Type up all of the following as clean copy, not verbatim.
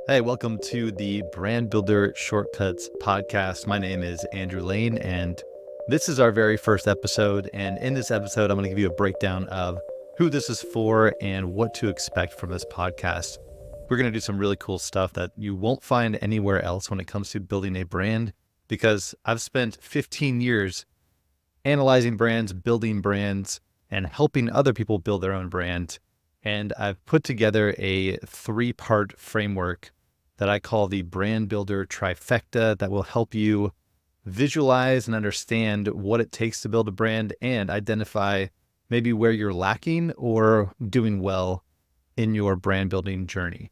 Hey, welcome to the Brand Builder Shortcuts podcast. My name is Andrew Lane, and this is our very first episode. And in this episode, I'm going to give you a breakdown of who this is for and what to expect from this podcast. We're going to do some really cool stuff that you won't find anywhere else when it comes to building a brand, because I've spent 15 years analyzing brands, building brands, and helping other people build their own brand. And I've put together a 3-part framework that I call the Brand Builder Trifecta that will help you visualize and understand what it takes to build a brand and identify maybe where you're lacking or doing well in your brand building journey.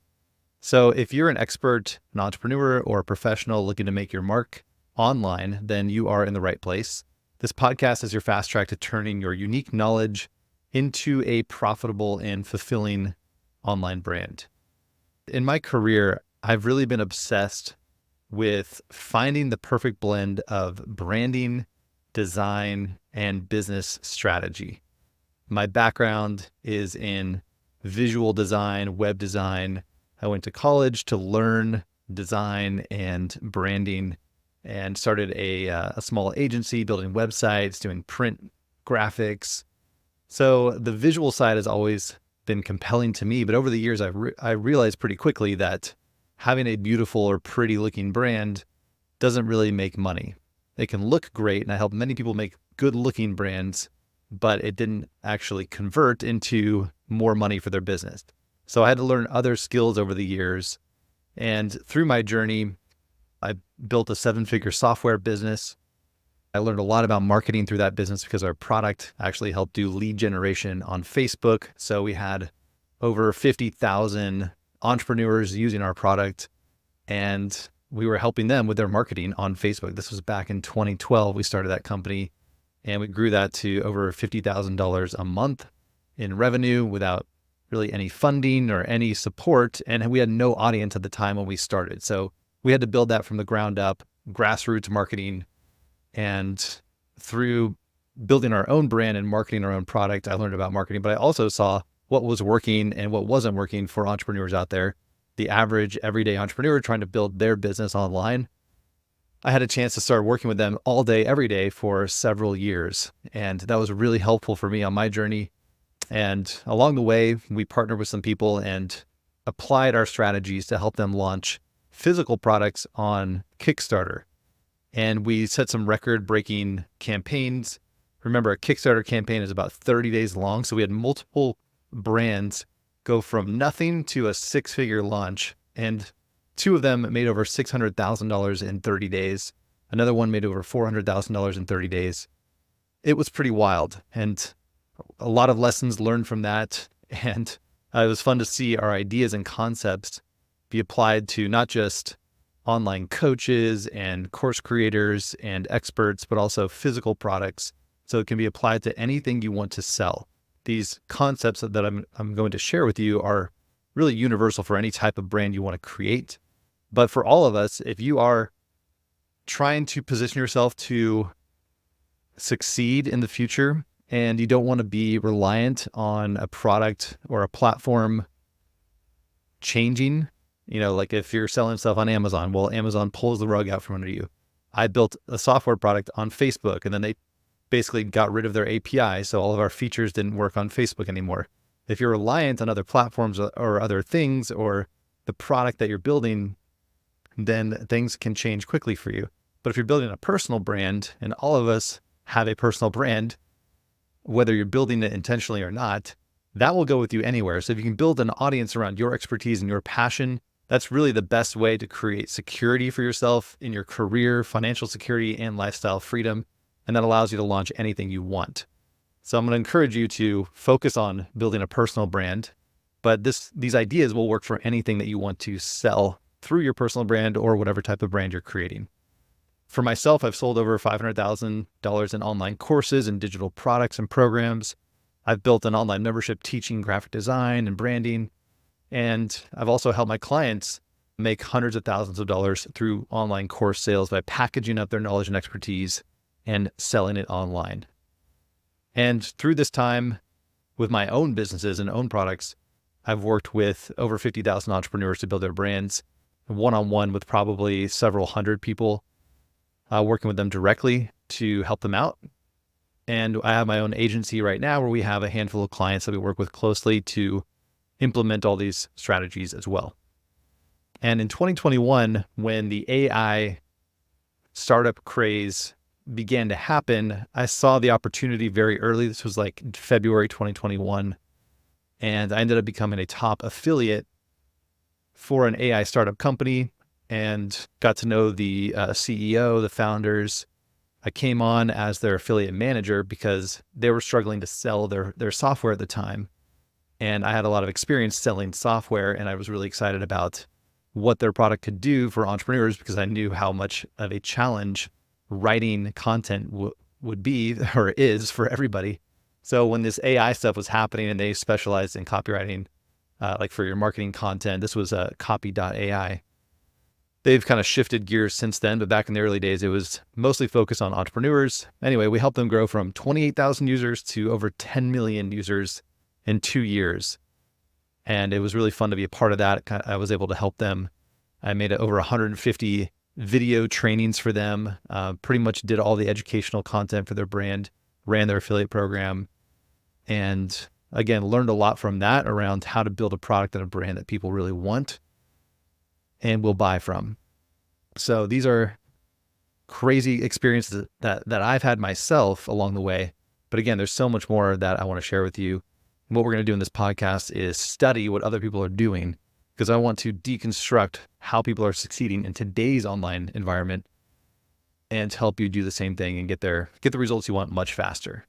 So if you're an expert, an entrepreneur, or a professional looking to make your mark online, then you are in the right place. This podcast is your fast track to turning your unique knowledge into a profitable and fulfilling online brand. In my career, I've really been obsessed with finding the perfect blend of branding, design, and business strategy. My background is in visual design, web design. I went to college to learn design and branding and started a small agency building websites, doing print graphics. So the visual side has always been compelling to me, but over the years, I realized pretty quickly that having a beautiful or pretty looking brand doesn't really make money. It can look great, and I help many people make good looking brands, but it didn't actually convert into more money for their business. So I had to learn other skills over the years. And through my journey, I built a 7-figure software business. I learned a lot about marketing through that business because our product actually helped do lead generation on Facebook. So we had over 50,000 entrepreneurs using our product, and we were helping them with their marketing on Facebook. This was back in 2012. We started that company, and we grew that to over $50,000 a month in revenue without really any funding or any support. And we had no audience at the time when we started. So we had to build that from the ground up, grassroots marketing. And through building our own brand and marketing our own product, I learned about marketing, but I also saw what was working and what wasn't working for entrepreneurs out there. The average everyday entrepreneur trying to build their business online. I had a chance to start working with them all day, every day for several years. And that was really helpful for me on my journey. And along the way, we partnered with some people and applied our strategies to help them launch physical products on Kickstarter. And we set some record-breaking campaigns. Remember, a Kickstarter campaign is about 30 days long. So we had multiple brands go from nothing to a 6-figure launch. And 2 of them made over $600,000 in 30 days. Another one made over $400,000 in 30 days. It was pretty wild. And a lot of lessons learned from that. And it was fun to see our ideas and concepts be applied to not just online coaches and course creators and experts, but also physical products. So it can be applied to anything you want to sell. These concepts that I'm going to share with you are really universal for any type of brand you want to create. But for all of us, if you are trying to position yourself to succeed in the future and you don't want to be reliant on a product or a platform changing, like if you're selling stuff on Amazon, well, Amazon pulls the rug out from under you. I built a software product on Facebook, and then they basically got rid of their API. So all of our features didn't work on Facebook anymore. If you're reliant on other platforms or other things or the product that you're building, then things can change quickly for you. But if you're building a personal brand, and all of us have a personal brand, whether you're building it intentionally or not, that will go with you anywhere. So if you can build an audience around your expertise and your passion, that's really the best way to create security for yourself in your career, financial security, and lifestyle freedom. And that allows you to launch anything you want. So I'm going to encourage you to focus on building a personal brand, but these ideas will work for anything that you want to sell through your personal brand or whatever type of brand you're creating. For myself, I've sold over $500,000 in online courses and digital products and programs. I've built an online membership teaching graphic design and branding. And I've also helped my clients make hundreds of thousands of dollars through online course sales by packaging up their knowledge and expertise and selling it online. And through this time with my own businesses and own products, I've worked with over 50,000 entrepreneurs to build their brands. one-on-one with probably several hundred people, working with them directly to help them out. And I have my own agency right now where we have a handful of clients that we work with closely to implement all these strategies as well. And in 2021, when the AI startup craze began to happen, I saw the opportunity very early. This was like February 2021. And I ended up becoming a top affiliate for an AI startup company and got to know the CEO, the founders. I came on as their affiliate manager because they were struggling to sell their software at the time. And I had a lot of experience selling software, and I was really excited about what their product could do for entrepreneurs because I knew how much of a challenge writing content would be or is for everybody. So when this AI stuff was happening and they specialized in copywriting, like for your marketing content, this was copy.ai. They've kind of shifted gears since then, but back in the early days, it was mostly focused on entrepreneurs. Anyway, we helped them grow from 28,000 users to over 10 million users in 2 years. And it was really fun to be a part of that. I was able to help them. I made over 150 video trainings for them, pretty much did all the educational content for their brand, ran their affiliate program, and again, learned a lot from that around how to build a product and a brand that people really want and will buy from. So these are crazy experiences that I've had myself along the way. But again, there's so much more that I want to share with you. And what we're going to do in this podcast is study what other people are doing, because I want to deconstruct how people are succeeding in today's online environment and help you do the same thing and get the results you want much faster.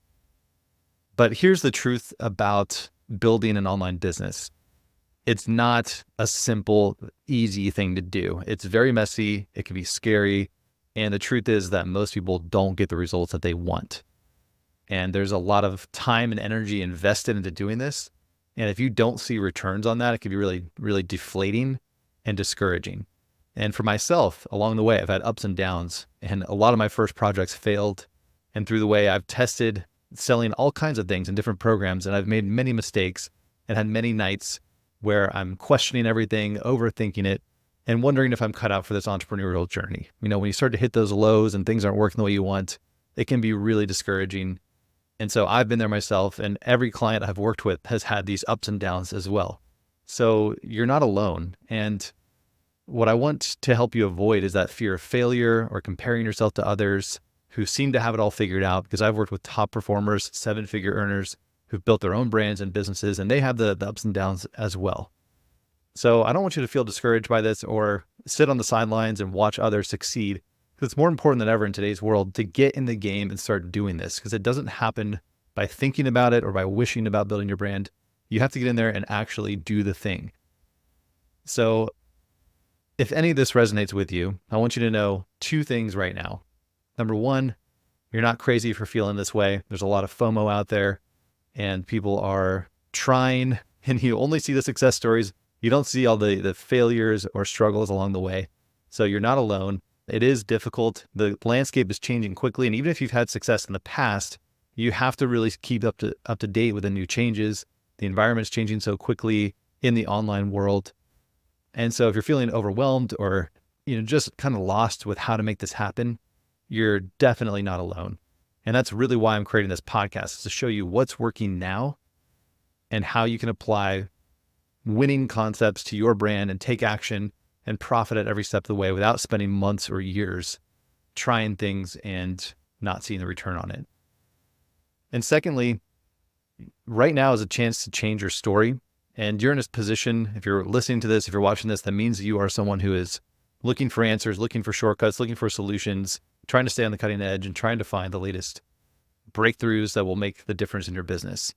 But here's the truth about building an online business. It's not a simple, easy thing to do. It's very messy. It can be scary. And the truth is that most people don't get the results that they want. And there's a lot of time and energy invested into doing this. And if you don't see returns on that, it can be really, really deflating and discouraging. And for myself, along the way, I've had ups and downs, and a lot of my first projects failed. And through the way, I've tested selling all kinds of things in different programs, and I've made many mistakes and had many nights where I'm questioning everything, overthinking it, and wondering if I'm cut out for this entrepreneurial journey. You know, when you start to hit those lows and things aren't working the way you want, it can be really discouraging. And so I've been there myself, and every client I've worked with has had these ups and downs as well. So you're not alone. And what I want to help you avoid is that fear of failure or comparing yourself to others who seem to have it all figured out, because I've worked with top performers, 7-figure earners who've built their own brands and businesses, and they have the ups and downs as well. So I don't want you to feel discouraged by this or sit on the sidelines and watch others succeed. Because it's more important than ever in today's world to get in the game and start doing this, because it doesn't happen by thinking about it or by wishing about building your brand. You have to get in there and actually do the thing. So if any of this resonates with you, I want you to know 2 things right now. Number 1, you're not crazy for feeling this way. There's a lot of FOMO out there and people are trying, and you only see the success stories. You don't see all the failures or struggles along the way. So you're not alone. It is difficult. The landscape is changing quickly. And even if you've had success in the past, you have to really keep up to date with the new changes. The environment's changing so quickly in the online world. And so if you're feeling overwhelmed or, just kind of lost with how to make this happen, you're definitely not alone. And that's really why I'm creating this podcast, is to show you what's working now and how you can apply winning concepts to your brand and take action and profit at every step of the way without spending months or years trying things and not seeing the return on it. And secondly, right now is a chance to change your story. And you're in this position, if you're listening to this, if you're watching this, that means you are someone who is looking for answers, looking for shortcuts, looking for solutions, trying to stay on the cutting edge and trying to find the latest breakthroughs that will make the difference in your business.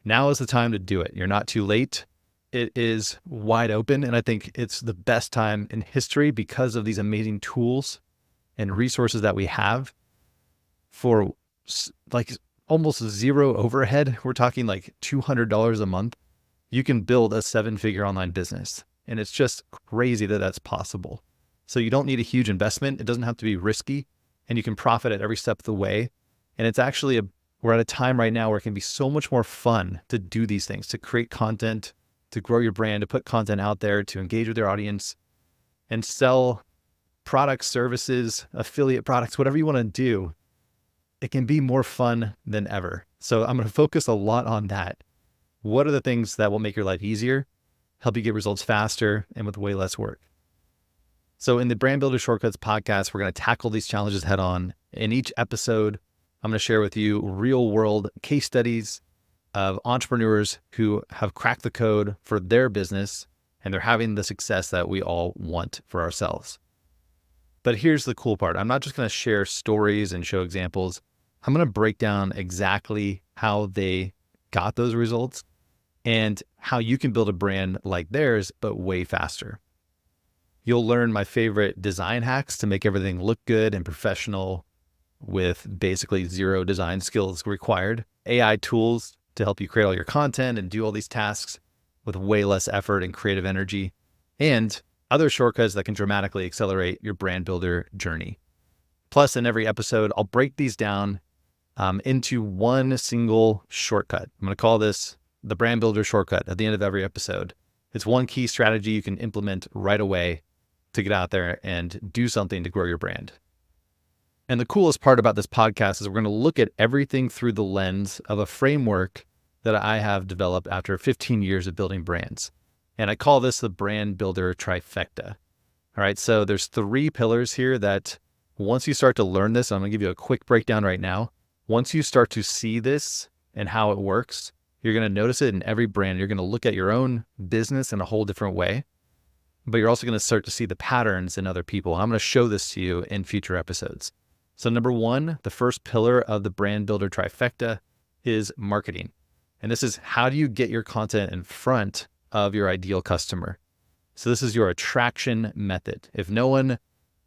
Now is the time to do it. You're not too late. It is wide open. And I think it's the best time in history because of these amazing tools and resources that we have for like almost zero overhead. We're talking like $200 a month. You can build a 7-figure online business. And it's just crazy that that's possible. So you don't need a huge investment. It doesn't have to be risky, and you can profit at every step of the way. And it's actually we're at a time right now where it can be so much more fun to do these things, to create content, to grow your brand, to put content out there, to engage with your audience. and sell products, services, affiliate products, whatever you want to do, it can be more fun than ever. So I'm going to focus a lot on that. What are the things that will make your life easier, help you get results faster, and with way less work? So in the Brand Builder Shortcuts podcast, we're going to tackle these challenges head on. In each episode, I'm going to share with you real world case studies of entrepreneurs who have cracked the code for their business and they're having the success that we all want for ourselves. But here's the cool part. I'm not just going to share stories and show examples. I'm going to break down exactly how they got those results and how you can build a brand like theirs, but way faster. You'll learn my favorite design hacks to make everything look good and professional with basically zero design skills required, AI tools to help you create all your content and do all these tasks with way less effort and creative energy, and other shortcuts that can dramatically accelerate your brand builder journey. Plus, in every episode, I'll break these down into one single shortcut. I'm going to call this the Brand Builder Shortcut at the end of every episode. It's one key strategy you can implement right away to get out there and do something to grow your brand. And the coolest part about this podcast is we're going to look at everything through the lens of a framework that I have developed after 15 years of building brands. And I call this the Brand Builder Trifecta. All right, so there's 3 pillars here that once you start to learn this, I'm going to give you a quick breakdown right now. Once you start to see this and how it works, you're going to notice it in every brand. You're going to look at your own business in a whole different way, but you're also going to start to see the patterns in other people. I'm going to show this to you in future episodes. So number 1, the first pillar of the Brand Builder Trifecta is marketing. And this is how do you get your content in front of your ideal customer? So this is your attraction method. If no one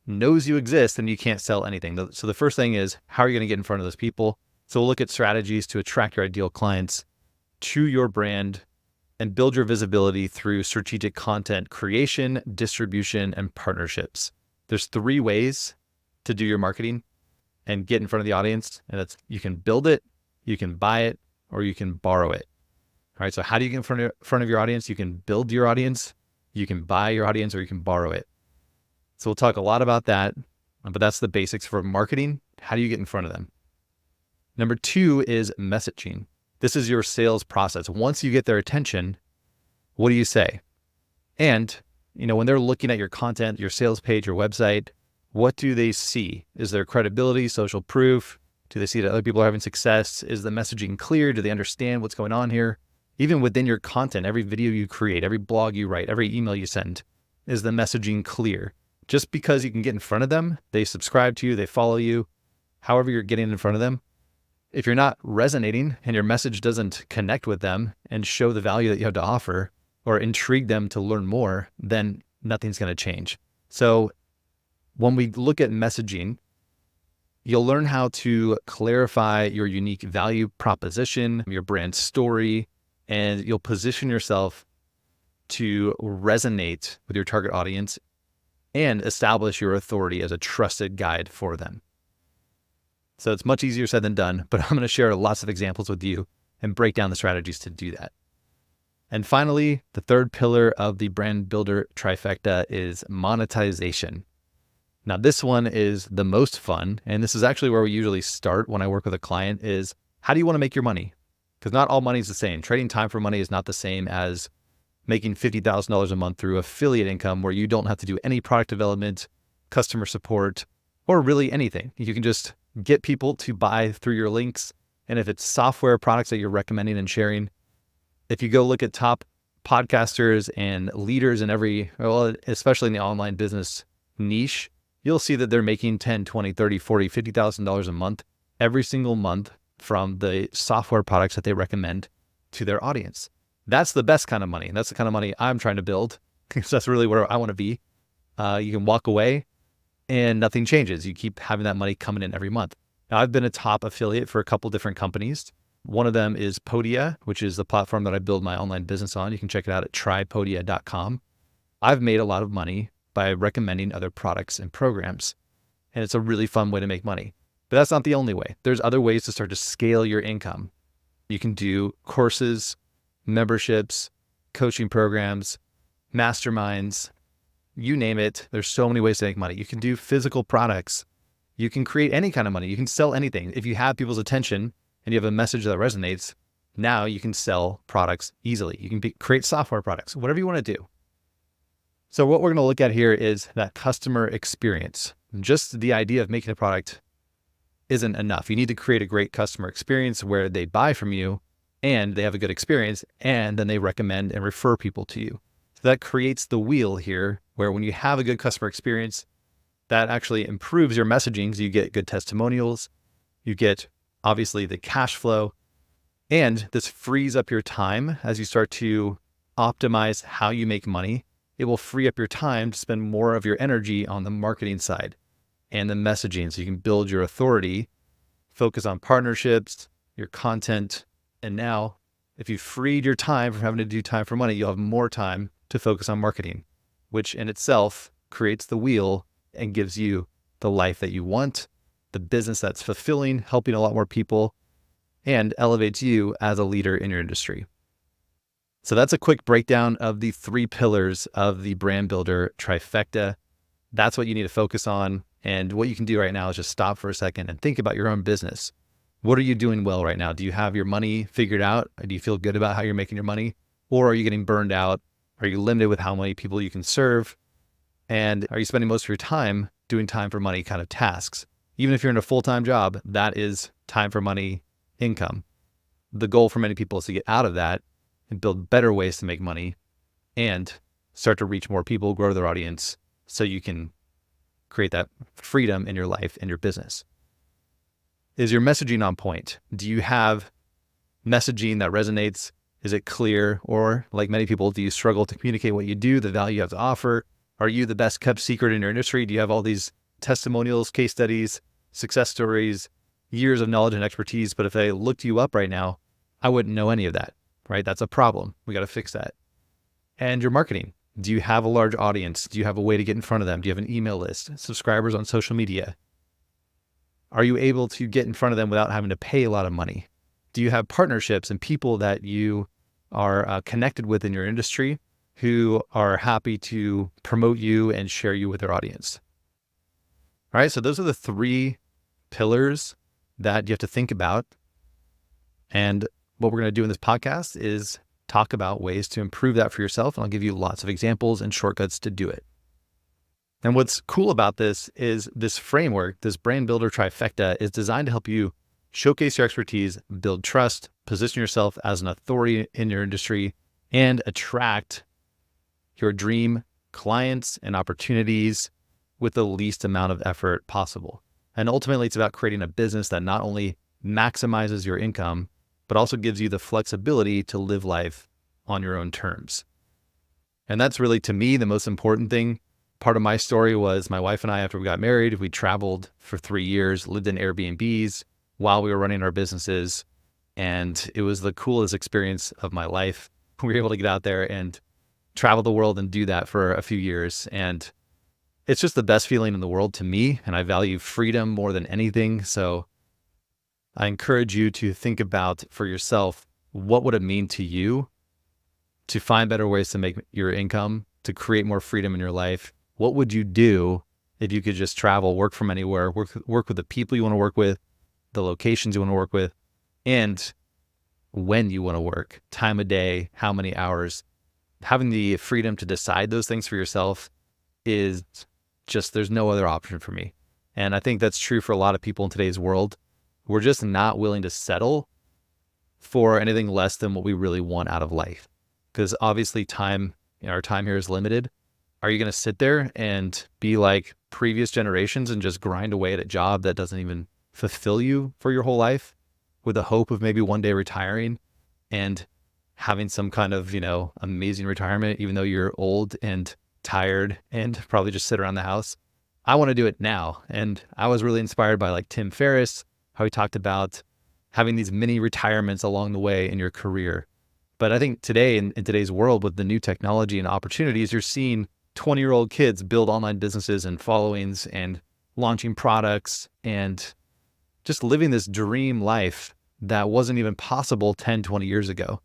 knows you exist, then you can't sell anything. So the first thing is, how are you going to get in front of those people? So we'll look at strategies to attract your ideal clients to your brand and build your visibility through strategic content creation, distribution, and partnerships. There's 3 ways to do your marketing and get in front of the audience. And that's, you can build it, you can buy it, or you can borrow it. All right. So how do you get in front of your audience? You can build your audience, you can buy your audience, or you can borrow it. So we'll talk a lot about that, but that's the basics for marketing. How do you get in front of them? Number 2 is messaging. This is your sales process. Once you get their attention, what do you say? And, when they're looking at your content, your sales page, your website, what do they see? Is there credibility, social proof? Do they see that other people are having success? Is the messaging clear? Do they understand what's going on here? Even within your content, every video you create, every blog you write, every email you send, is the messaging clear? Just because you can get in front of them, they subscribe to you, they follow you, however you're getting in front of them. If you're not resonating and your message doesn't connect with them and show the value that you have to offer or intrigue them to learn more, then nothing's going to change. So when we look at messaging, you'll learn how to clarify your unique value proposition, your brand story, and you'll position yourself to resonate with your target audience and establish your authority as a trusted guide for them. So it's much easier said than done, but I'm going to share lots of examples with you and break down the strategies to do that. And finally, the 3rd pillar of the Brand Builder Trifecta is monetization. Now, this one is the most fun, and this is actually where we usually start when I work with a client is, how do you want to make your money? Because not all money is the same. Trading time for money is not the same as making $50,000 a month through affiliate income where you don't have to do any product development, customer support, or really anything. You can just get people to buy through your links. And if it's software products that you're recommending and sharing, if you go look at top podcasters and leaders in especially in the online business niche, you'll see that they're making $10, $20, $30, $40, $50,000 a month every single month from the software products that they recommend to their audience. That's the best kind of money. That's the kind of money I'm trying to build because that's really where I want to be. You can walk away and nothing changes. You keep having that money coming in every month. Now, I've been a top affiliate for a couple different companies. One of them is Podia, which is the platform that I build my online business on. You can check it out at trypodia.com. I've made a lot of money by recommending other products and programs, and it's a really fun way to make money. But that's not the only way. There's other ways to start to scale your income. You can do courses, memberships, coaching programs, masterminds, you name it. There's so many ways to make money. You can do physical products. You can create any kind of money. You can sell anything. If you have people's attention and you have a message that resonates, now you can sell products easily. You can create software products, whatever you want to do. So what we're going to look at here is that customer experience. Just the idea of making a product isn't enough. You need to create a great customer experience where they buy from you and they have a good experience, and then they recommend and refer people to you. So that creates the wheel here where when you have a good customer experience, that actually improves your messaging. So you get good testimonials, you get obviously the cash flow, and this frees up your time as you start to optimize how you make money. It will free up your time to spend more of your energy on the marketing side and the messaging. So you can build your authority, focus on partnerships, your content. And now if you freed your time from having to do time for money, you'll have more time to focus on marketing, which in itself creates the wheel and gives you the life that you want, the business that's fulfilling, helping a lot more people, and elevates you as a leader in your industry. So that's a quick breakdown of the 3 pillars of the Brand Builder Trifecta. That's what you need to focus on. And what you can do right now is just stop for a second and think about your own business. What are you doing well right now? Do you have your money figured out? Do you feel good about how you're making your money? Or are you getting burned out? Are you limited with how many people you can serve? And are you spending most of your time doing time for money kind of tasks? Even if you're in a full-time job, that is time for money income. The goal for many people is to get out of that and build better ways to make money and start to reach more people, grow their audience, so you can create that freedom in your life and your business. Is your messaging on point? Do you have messaging that resonates? Is it clear? Or like many people, do you struggle to communicate what you do, the value you have to offer? Are you the best kept secret in your industry? Do you have all these testimonials, case studies, success stories, years of knowledge and expertise? But if I looked you up right now, I wouldn't know any of that, right? That's a problem. We got to fix that. And your marketing. Do you have a large audience? Do you have a way to get in front of them? Do you have an email list, subscribers on social media? Are you able to get in front of them without having to pay a lot of money? Do you have partnerships and people that you are connected with in your industry who are happy to promote you and share you with their audience? All right, so those are the 3 pillars that you have to think about. And what we're going to do in this podcast is talk about ways to improve that for yourself. And I'll give you lots of examples and shortcuts to do it. And what's cool about this is this framework, this Brand Builder Trifecta, is designed to help you showcase your expertise, build trust, position yourself as an authority in your industry, and attract your dream clients and opportunities with the least amount of effort possible. And ultimately, it's about creating a business that not only maximizes your income, but also gives you the flexibility to live life on your own terms. And that's really, to me, the most important thing. Part of my story was my wife and I, after we got married, we traveled for 3 years, lived in Airbnbs while we were running our businesses. And it was the coolest experience of my life. We were able to get out there and travel the world and do that for a few years. And it's just the best feeling in the world to me. And I value freedom more than anything. So I encourage you to think about for yourself, what would it mean to you to find better ways to make your income, to create more freedom in your life? What would you do if you could just travel, work from anywhere, work with the people you want to work with, the locations you want to work with, and when you want to work, time of day, how many hours? Having the freedom to decide those things for yourself is just, there's no other option for me. And I think that's true for a lot of people in today's world. We're just not willing to settle for anything less than what we really want out of life. Because obviously our time here is limited. Are you going to sit there and be like previous generations and just grind away at a job that doesn't even fulfill you for your whole life with the hope of maybe one day retiring and having some kind of, amazing retirement, even though you're old and tired and probably just sit around the house? I want to do it now. And I was really inspired by like Tim Ferriss, how he talked about having these mini retirements along the way in your career. But I think today, in today's world, with the new technology and opportunities, you're seeing 20-year-old kids build online businesses and followings and launching products and just living this dream life that wasn't even possible 10, 20 years ago.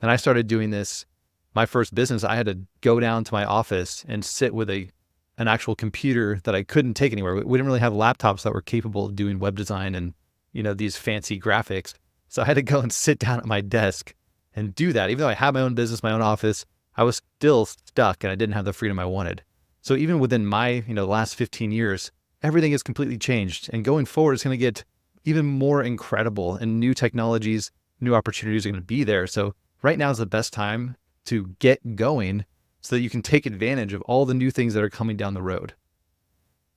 And I started doing this, my first business, I had to go down to my office and sit with a an actual computer that I couldn't take anywhere. We didn't really have laptops that were capable of doing web design and, these fancy graphics. So I had to go and sit down at my desk and do that. Even though I had my own business, my own office, I was still stuck and I didn't have the freedom I wanted. So even within my, last 15 years, everything has completely changed. And going forward, it's going to get even more incredible, and new technologies, new opportunities are going to be there. So right now is the best time to get going so that you can take advantage of all the new things that are coming down the road.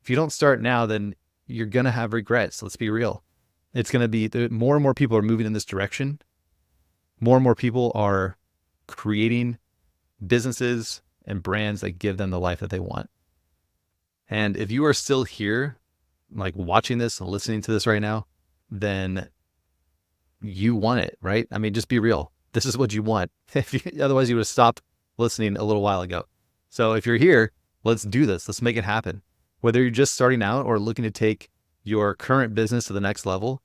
If you don't start now, then you're going to have regrets. Let's be real. It's going to be more and more people are moving in this direction. More and more people are creating businesses and brands that give them the life that they want. And if you are still here, like watching this and listening to this right now, then you want it, right? I mean, just be real. This is what you want. Otherwise, you would have stopped listening a little while ago. So if you're here, let's do this. Let's make it happen. Whether you're just starting out or looking to take your current business to the next level,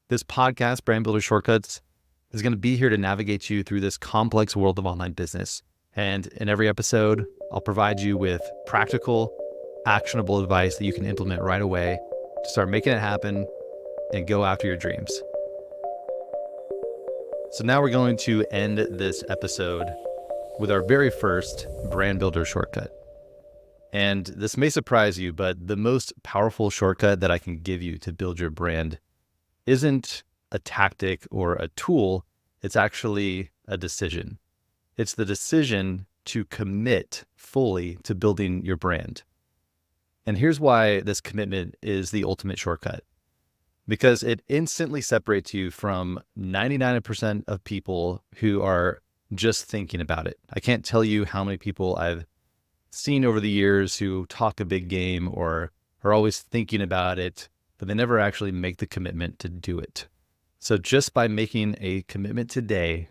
this podcast, Brand Builder Shortcuts, is going to be here to navigate you through this complex world of online business. And in every episode, I'll provide you with practical, actionable advice that you can implement right away to start making it happen and go after your dreams. So now we're going to end this episode with our very first Brand Builder shortcut. And this may surprise you, but the most powerful shortcut that I can give you to build your brand isn't a tactic or a tool. It's actually a decision. It's the decision to commit fully to building your brand. And here's why this commitment is the ultimate shortcut. Because it instantly separates you from 99% of people who are just thinking about it. I can't tell you how many people I've seen over the years who talk a big game or are always thinking about it, but they never actually make the commitment to do it. So just by making a commitment today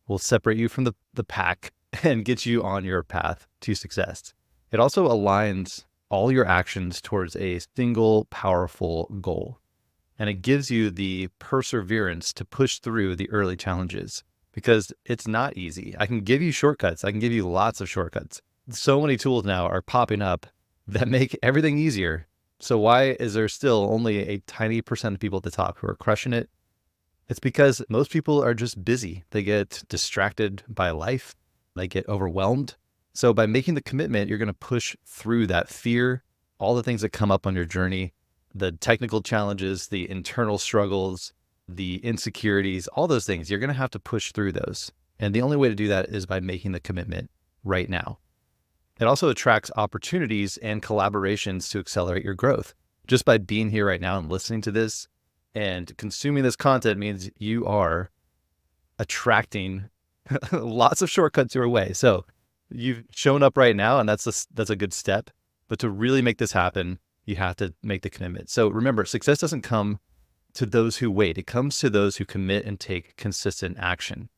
will separate you from the pack and get you on your path to success. It also aligns all your actions towards a single powerful goal. And it gives you the perseverance to push through the early challenges, because it's not easy. I can give you shortcuts. I can give you lots of shortcuts. So many tools now are popping up that make everything easier. So why is there still only a tiny percent of people at the top who are crushing it? It's because most people are just busy. They get distracted by life. They get overwhelmed. So by making the commitment, you're going to push through that fear, all the things that come up on your journey, the technical challenges, the internal struggles, the insecurities, all those things. You're going to have to push through those. And the only way to do that is by making the commitment right now. It also attracts opportunities and collaborations to accelerate your growth. Just by being here right now and listening to this and consuming this content means you are attracting lots of shortcuts your way. So you've shown up right now, and that's a good step. But to really make this happen, you have to make the commitment. So remember, success doesn't come to those who wait. It comes to those who commit and take consistent action.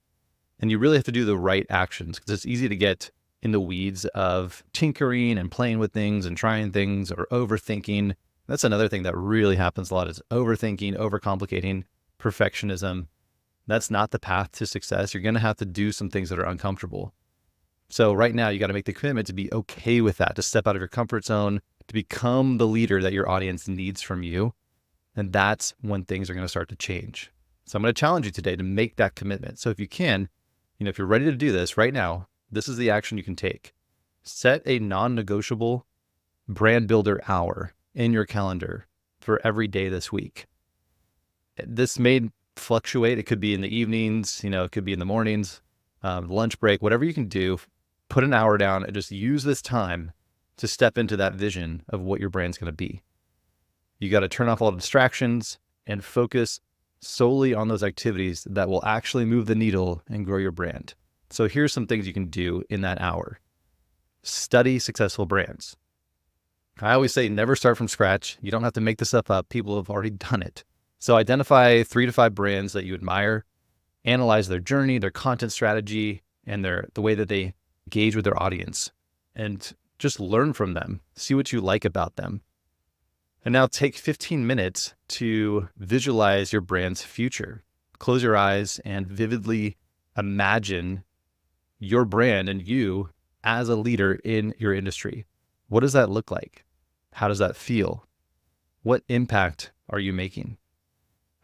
And you really have to do the right actions, because it's easy to get in the weeds of tinkering and playing with things and trying things or overthinking. That's another thing that really happens a lot, is overthinking, overcomplicating, perfectionism. That's not the path to success. You're going to have to do some things that are uncomfortable. So right now, you got to make the commitment to be okay with that, to step out of your comfort zone, to become the leader that your audience needs from you. And that's when things are going to start to change. So I'm going to challenge you today to make that commitment. So if you can, if you're ready to do this right now, this is the action you can take. Set a non-negotiable brand builder hour in your calendar for every day this week. This may fluctuate. It could be in the evenings, it could be in the mornings, lunch break, whatever you can do. Put an hour down and just use this time to step into that vision of what your brand's going to be. You got to turn off all the distractions and focus solely on those activities that will actually move the needle and grow your brand. So here's some things you can do in that hour. Study successful brands. I always say never start from scratch. You don't have to make this stuff up. People have already done it. So identify 3 to 5 brands that you admire, analyze their journey, their content strategy, and the way that they engage with their audience, and just learn from them. See what you like about them. And now take 15 minutes to visualize your brand's future. Close your eyes and vividly imagine your brand and you as a leader in your industry. What does that look like? How does that feel? What impact are you making?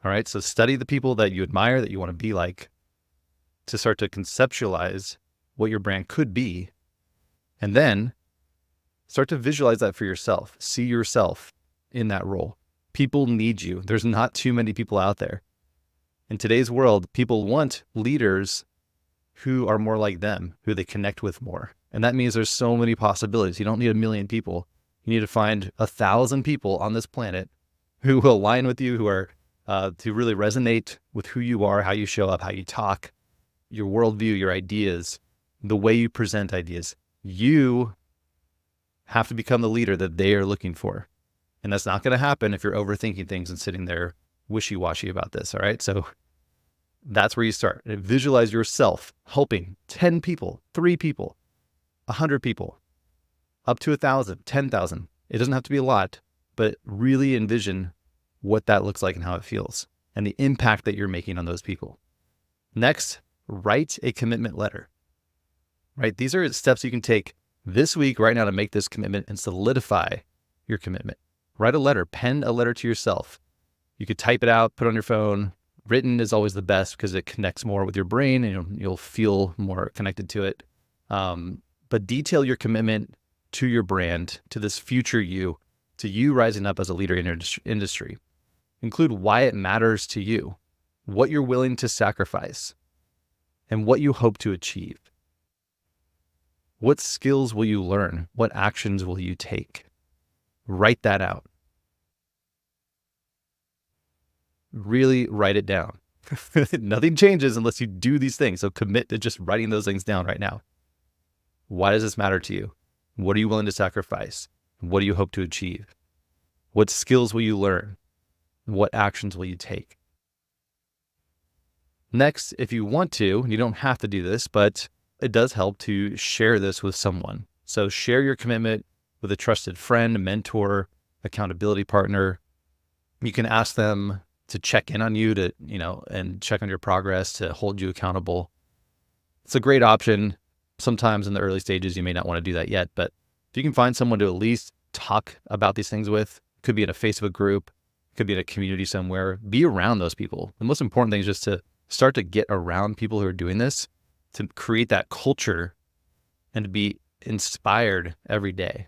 All right, so study the people that you admire, that you want to be like, to start to conceptualize what your brand could be, and then start to visualize that for yourself. See yourself in that role. People need you. There's not too many people out there. In today's world, people want leaders who are more like them, who they connect with more. And that means there's so many possibilities. You don't need 1 million people. You need to find 1,000 people on this planet who will align with you, who are to really resonate with who you are, how you show up, how you talk, your worldview, your ideas, the way you present ideas. You have to become the leader that they are looking for. And that's not going to happen if you're overthinking things and sitting there wishy-washy about this. All right. So that's where you start. Visualize yourself helping 10 people, 3 people, 100 people, up to 1,000, 10,000. It doesn't have to be a lot, but really envision what that looks like and how it feels and the impact that you're making on those people. Next, write a commitment letter, right? These are steps you can take this week right now to make this commitment and solidify your commitment. Write a letter, pen a letter to yourself. You could type it out, put it on your phone. Written is always the best because it connects more with your brain and you'll feel more connected to it. But detail your commitment to your brand, to this future you, to you rising up as a leader in your industry. Include why it matters to you, what you're willing to sacrifice, and what you hope to achieve. What skills will you learn? What actions will you take? Write that out. Really write it down. Nothing changes unless you do these things. So commit to just writing those things down right now. Why does this matter to you? What are you willing to sacrifice? What do you hope to achieve? What skills will you learn? What actions will you take? Next, if you want to, and you don't have to do this, but it does help to share this with someone. So share your commitment with a trusted friend, mentor, accountability partner. You can ask them to check in on you and check on your progress, to hold you accountable. It's a great option. Sometimes in the early stages, you may not want to do that yet, but if you can find someone to at least talk about these things with, could be in a Facebook group, could be in a community somewhere, be around those people. The most important thing is just to start to get around people who are doing this, to create that culture and to be inspired every day.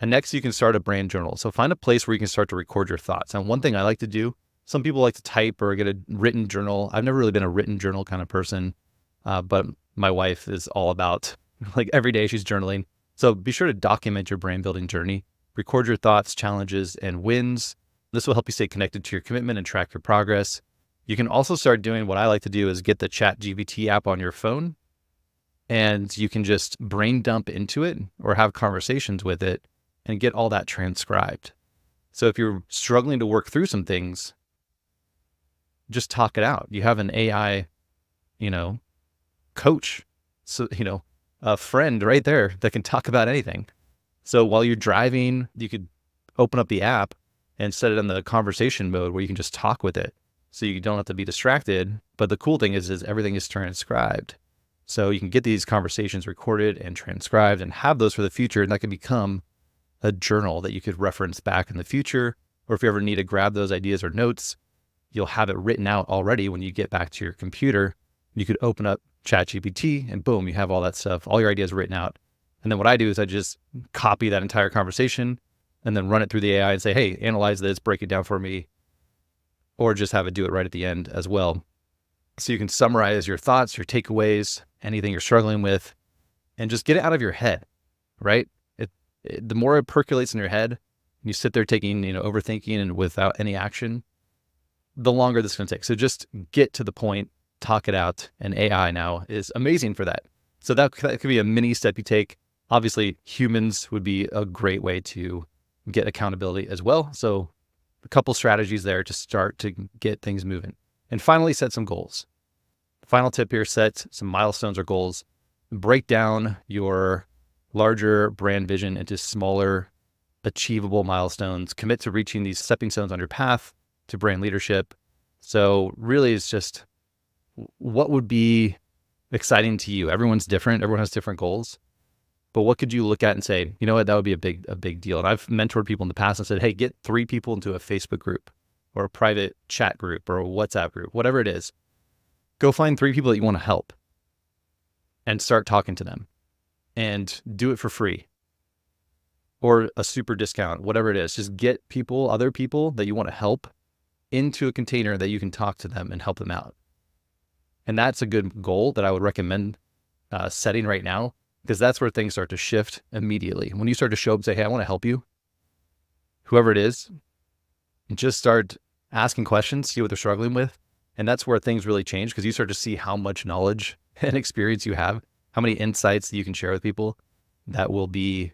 And next, you can start a brand journal. So find a place where you can start to record your thoughts. And one thing I like to do, some people like to type or get a written journal. I've never really been a written journal kind of person, but my wife is all about, like, every day she's journaling. So be sure to document your brand building journey, record your thoughts, challenges, and wins. This will help you stay connected to your commitment and track your progress. You can also start doing what I like to do is get the ChatGPT app on your phone, and you can just brain dump into it or have conversations with it and get all that transcribed. So if you're struggling to work through some things, just talk it out. You have an AI, coach, so, a friend right there that can talk about anything. So while you're driving, you could open up the app and set it in the conversation mode where you can just talk with it. So you don't have to be distracted. But the cool thing is everything is transcribed. So you can get these conversations recorded and transcribed and have those for the future. And that can become a journal that you could reference back in the future. Or if you ever need to grab those ideas or notes, you'll have it written out already when you get back to your computer. You could open up ChatGPT and boom, you have all that stuff, all your ideas written out. And then what I do is I just copy that entire conversation and then run it through the AI and say, hey, analyze this, break it down for me, or just have it do it right at the end as well. So you can summarize your thoughts, your takeaways, anything you're struggling with, and just get it out of your head, right? The more it percolates in your head, and you sit there taking, overthinking and without any action, the longer this is going to take. So just get to the point, talk it out, and AI now is amazing for that. So that could be a mini step you take. Obviously, humans would be a great way to get accountability as well. So a couple strategies there to start to get things moving. And finally, set some goals. Final tip here, set some milestones or goals. Break down your larger brand vision into smaller, achievable milestones. Commit to reaching these stepping stones on your path to brand leadership. So really it's just what would be exciting to you. Everyone's different. Everyone has different goals. But what could you look at and say, you know what, that would be a big deal. And I've mentored people in the past and said, hey, get 3 people into a Facebook group or a private chat group or a WhatsApp group, whatever it is. Go find 3 people that you want to help and start talking to them and do it for free or a super discount, whatever it is. Just get other people that you want to help into a container that you can talk to them and help them out. And that's a good goal that I would recommend setting right now, because that's where things start to shift immediately. When you start to show up and say, hey, I want to help you, whoever it is, and just start asking questions, see what they're struggling with. And that's where things really change, because you start to see how much knowledge and experience you have, how many insights that you can share with people that will be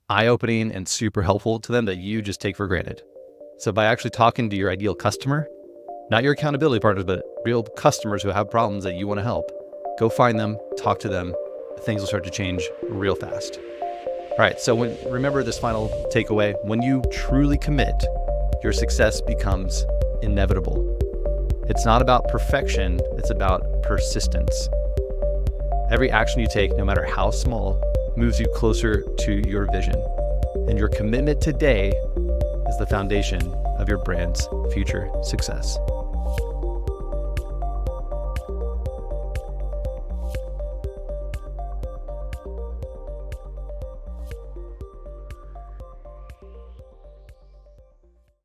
eye-opening and super helpful to them that you just take for granted. So by actually talking to your ideal customer, not your accountability partners, but real customers who have problems that you want to help, go find them, talk to them. Things will start to change real fast. All right, so remember this final takeaway: when you truly commit, your success becomes inevitable. It's not about perfection, it's about persistence. Every action you take, no matter how small, moves you closer to your vision. And your commitment today is the foundation of your brand's future success.